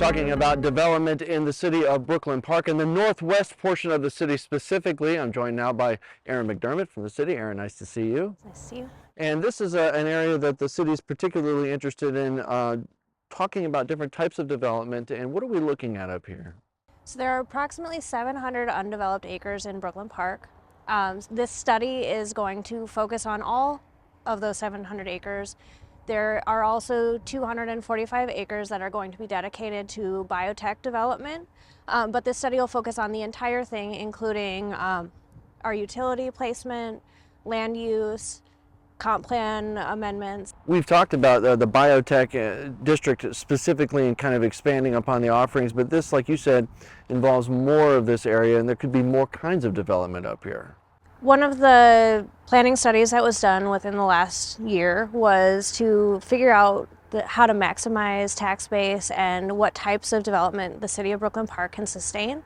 talking about development in the city of Brooklyn Park, in the northwest portion of the city specifically. I'm joined now by Erin McDermott from the city. Erin, nice to see you. Nice to see you. And this is an area that the city is particularly interested in talking about different types of development. And what are we looking at up here? So there are approximately 700 undeveloped acres in Brooklyn Park. This study is going to focus on all of those 700 acres. There are also 245 acres that are going to be dedicated to biotech development, but this study will focus on the entire thing, including our utility placement, land use, comp plan amendments. We've talked about the biotech district specifically and kind of expanding upon the offerings, but this, like you said, involves more of this area, and there could be more kinds of development up here. One of the planning studies that was done within the last year was to figure out how to maximize tax base and what types of development the city of Brooklyn Park can sustain.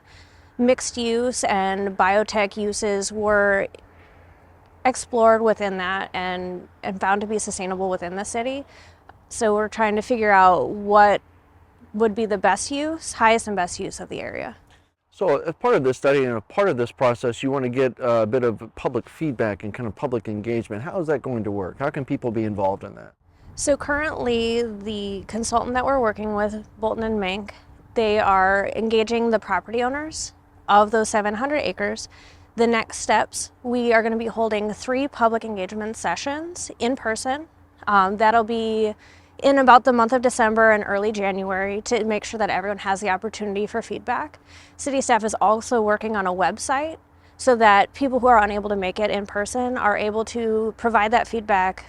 Mixed use and biotech uses were explored within that and found to be sustainable within the city. So we're trying to figure out what would be the best use, highest and best use of the area. So as part of this study and a part of this process, you want to get a bit of public feedback and kind of public engagement. How is that going to work? How can people be involved in that? So currently the consultant that we're working with, Bolton and Mink, they are engaging the property owners of those 700 acres. The next steps, we are going to be holding 3 public engagement sessions in person. That'll be in about the month of December and early January to make sure that everyone has the opportunity for feedback. City staff is also working on a website so that people who are unable to make it in person are able to provide that feedback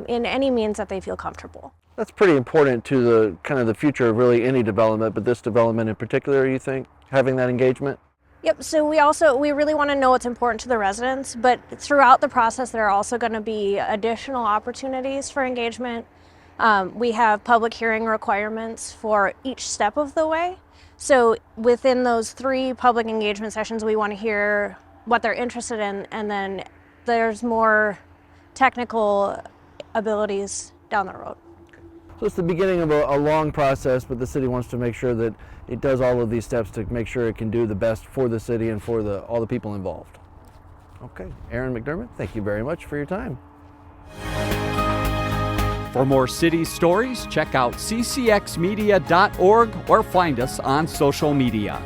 in any means that they feel comfortable. That's pretty important to the kind of the future of really any development, but this development in particular, you think, having that engagement? Yep, so we really want to know what's important to the residents, but throughout the process there are also going to be additional opportunities for engagement. We have public hearing requirements for each step of the way. So within those 3 public engagement sessions, we want to hear what they're interested in, and then there's more technical abilities down the road. So it's the beginning of a long process, but the city wants to make sure that it does all of these steps to make sure it can do the best for the city and for all the people involved. Okay, Erin McDermott, thank you very much for your time. For more city stories, check out ccxmedia.org or find us on social media.